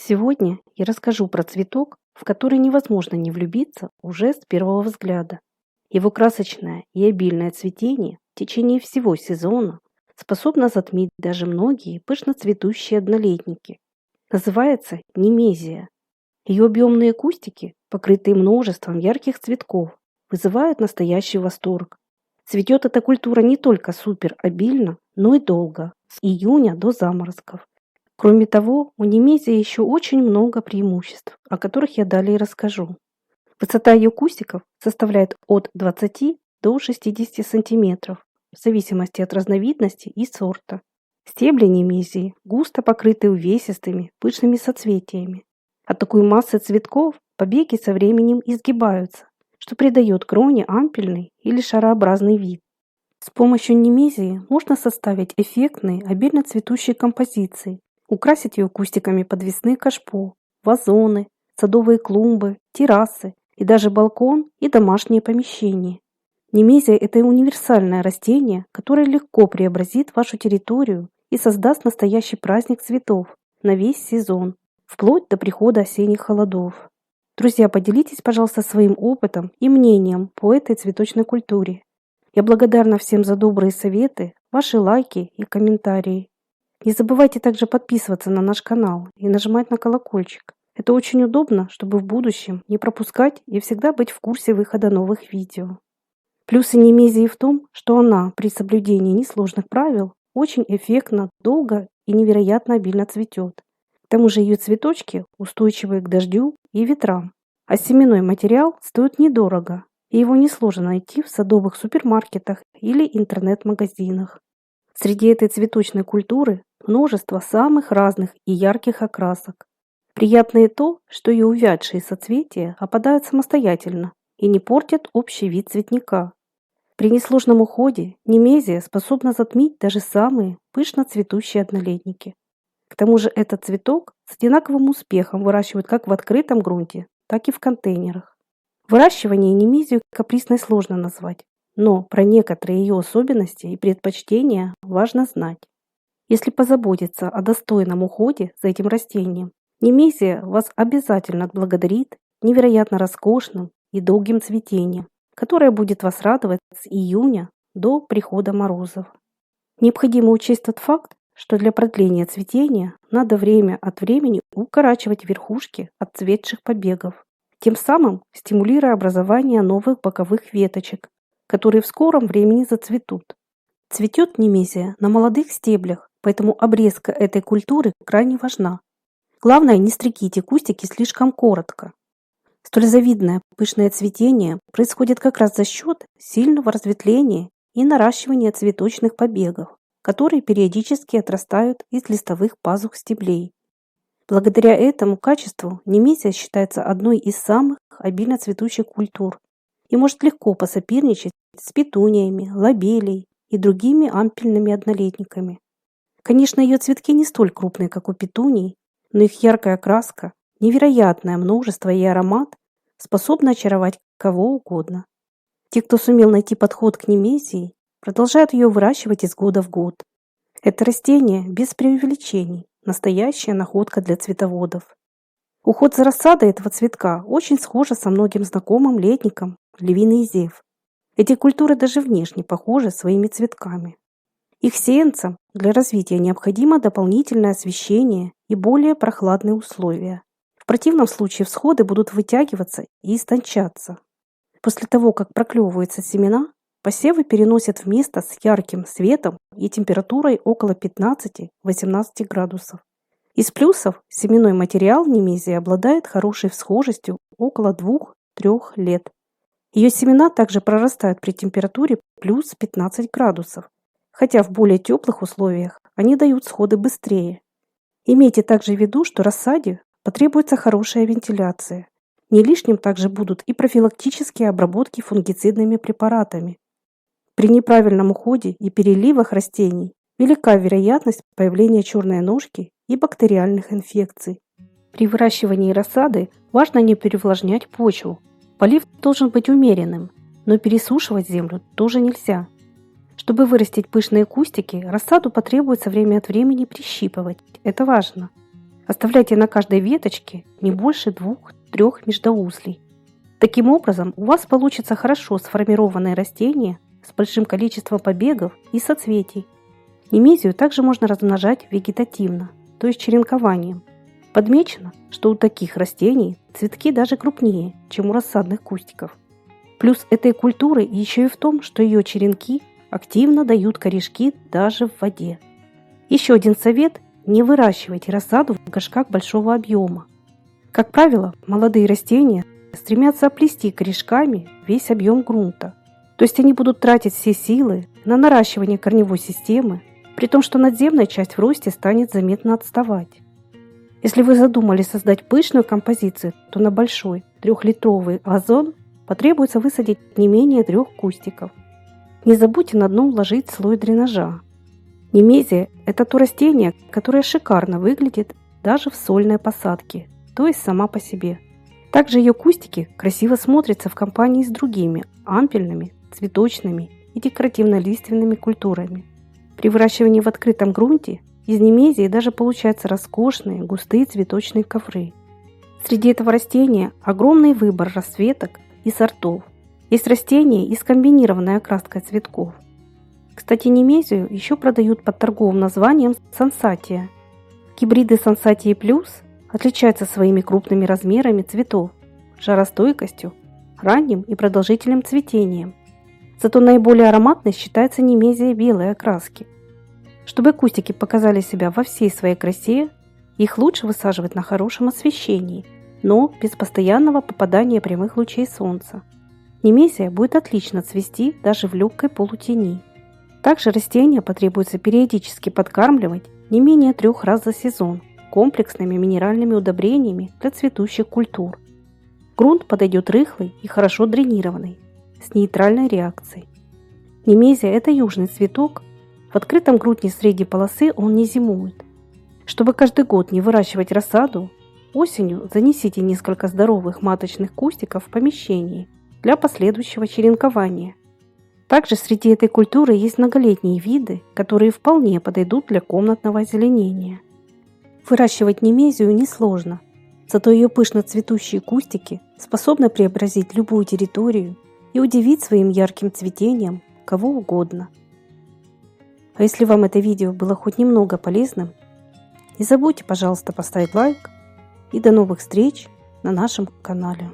Сегодня я расскажу про цветок, в который невозможно не влюбиться уже с первого взгляда. Его красочное и обильное цветение в течение всего сезона способно затмить даже многие пышно цветущие однолетники. Называется немезия. Ее объемные кустики, покрытые множеством ярких цветков, вызывают настоящий восторг. Цветет эта культура не только супер обильно, но и долго, с июня до заморозков. Кроме того, у немезии еще очень много преимуществ, о которых я далее расскажу. Высота ее кустиков составляет от 20 до 60 сантиметров, в зависимости от разновидности и сорта. Стебли немезии густо покрыты увесистыми, пышными соцветиями. От такой массы цветков побеги со временем изгибаются, что придает кроне ампельный или шарообразный вид. С помощью немезии можно составить эффектные, обильно цветущие композиции, украсить ее кустиками подвесных кашпо, вазоны, садовые клумбы, террасы и даже балкон и домашние помещения. Немезия – это универсальное растение, которое легко преобразит вашу территорию и создаст настоящий праздник цветов на весь сезон, вплоть до прихода осенних холодов. Друзья, поделитесь, пожалуйста, своим опытом и мнением по этой цветочной культуре. Я благодарна всем за добрые советы, ваши лайки и комментарии. Не забывайте также подписываться на наш канал и нажимать на колокольчик. Это очень удобно, чтобы в будущем не пропускать и всегда быть в курсе выхода новых видео. Плюсы немезии в том, что она при соблюдении несложных правил очень эффектно, долго и невероятно обильно цветет. К тому же ее цветочки устойчивы к дождю и ветрам. А семенной материал стоит недорого, и его несложно найти в садовых супермаркетах или интернет-магазинах. Среди этой цветочной культуры множество самых разных и ярких окрасок. Приятно и то, что ее увядшие соцветия опадают самостоятельно и не портят общий вид цветника. При несложном уходе немезия способна затмить даже самые пышно цветущие однолетники. К тому же этот цветок с одинаковым успехом выращивают как в открытом грунте, так и в контейнерах. Выращивание немезию капризной сложно назвать, но про некоторые ее особенности и предпочтения важно знать. Если позаботиться о достойном уходе за этим растением, немезия вас обязательно отблагодарит невероятно роскошным и долгим цветением, которое будет вас радовать с июня до прихода морозов. Необходимо учесть тот факт, что для продления цветения надо время от времени укорачивать верхушки отцветших побегов, тем самым стимулируя образование новых боковых веточек, которые в скором времени зацветут. Цветет немезия на молодых стеблях, поэтому обрезка этой культуры крайне важна. Главное, не стригите кустики слишком коротко. Столь завидное пышное цветение происходит как раз за счет сильного разветвления и наращивания цветочных побегов, которые периодически отрастают из листовых пазух стеблей. Благодаря этому качеству немезия считается одной из самых обильно цветущих культур и может легко посоперничать с петуниями, лобелией и другими ампельными однолетниками. Конечно, ее цветки не столь крупные, как у петуний, но их яркая краска, невероятное множество и аромат способны очаровать кого угодно. Те, кто сумел найти подход к немезии, продолжают ее выращивать из года в год. Это растение без преувеличений, настоящая находка для цветоводов. Уход за рассадой этого цветка очень схож со многим знакомым летником львиный зев. Эти культуры даже внешне похожи своими цветками. Их сеянцам для развития необходимо дополнительное освещение и более прохладные условия. В противном случае всходы будут вытягиваться и истончаться. После того, как проклевываются семена, посевы переносят в место с ярким светом и температурой около 15-18 градусов. Из плюсов семенной материал немезии обладает хорошей всхожестью около 2-3 лет. Ее семена также прорастают при температуре плюс 15 градусов, хотя в более теплых условиях они дают всходы быстрее. Имейте также в виду, что рассаде потребуется хорошая вентиляция. Не лишним также будут и профилактические обработки фунгицидными препаратами. При неправильном уходе и переливах растений велика вероятность появления черной ножки и бактериальных инфекций. При выращивании рассады важно не переувлажнять почву. Полив должен быть умеренным, но пересушивать землю тоже нельзя. Чтобы вырастить пышные кустики, рассаду потребуется время от времени прищипывать. Это важно. Оставляйте на каждой веточке не больше 2-3 междоузлей. Таким образом, у вас получится хорошо сформированное растение с большим количеством побегов и соцветий. Немезию также можно размножать вегетативно, то есть черенкованием. Подмечено, что у таких растений цветки даже крупнее, чем у рассадных кустиков. Плюс этой культуры еще и в том, что ее черенки активно дают корешки даже в воде. Еще один совет – не выращивайте рассаду в горшках большого объема. Как правило, молодые растения стремятся оплести корешками весь объем грунта. То есть они будут тратить все силы на наращивание корневой системы, при том, что надземная часть в росте станет заметно отставать. Если вы задумали создать пышную композицию, то на большой 3-литровый вазон потребуется высадить не менее 3 кустиков. Не забудьте на дно уложить слой дренажа. Немезия – это то растение, которое шикарно выглядит даже в сольной посадке, то есть сама по себе. Также ее кустики красиво смотрятся в компании с другими ампельными, цветочными и декоративно-лиственными культурами. При выращивании в открытом грунте из немезии даже получаются роскошные густые цветочные ковры. Среди этого растения огромный выбор расцветок и сортов. Есть растения и с комбинированной окраской цветков. Кстати, немезию еще продают под торговым названием сансатия. Гибриды сансатии плюс отличаются своими крупными размерами цветов, жаростойкостью, ранним и продолжительным цветением. Зато наиболее ароматной считается немезия белой окраски. Чтобы кустики показали себя во всей своей красе, их лучше высаживать на хорошем освещении, но без постоянного попадания прямых лучей солнца. Немезия будет отлично цвести даже в легкой полутени. Также растения потребуется периодически подкармливать не менее 3 раз за сезон комплексными минеральными удобрениями для цветущих культур. Грунт подойдет рыхлый и хорошо дренированный, с нейтральной реакцией. Немезия – это южный цветок. В открытом грунте средней полосы он не зимует. Чтобы каждый год не выращивать рассаду, осенью занесите несколько здоровых маточных кустиков в помещении для последующего черенкования. Также среди этой культуры есть многолетние виды, которые вполне подойдут для комнатного озеленения. Выращивать немезию несложно, зато ее пышно цветущие кустики способны преобразить любую территорию и удивить своим ярким цветением кого угодно. А если вам это видео было хоть немного полезным, не забудьте, пожалуйста, поставить лайк и до новых встреч на нашем канале.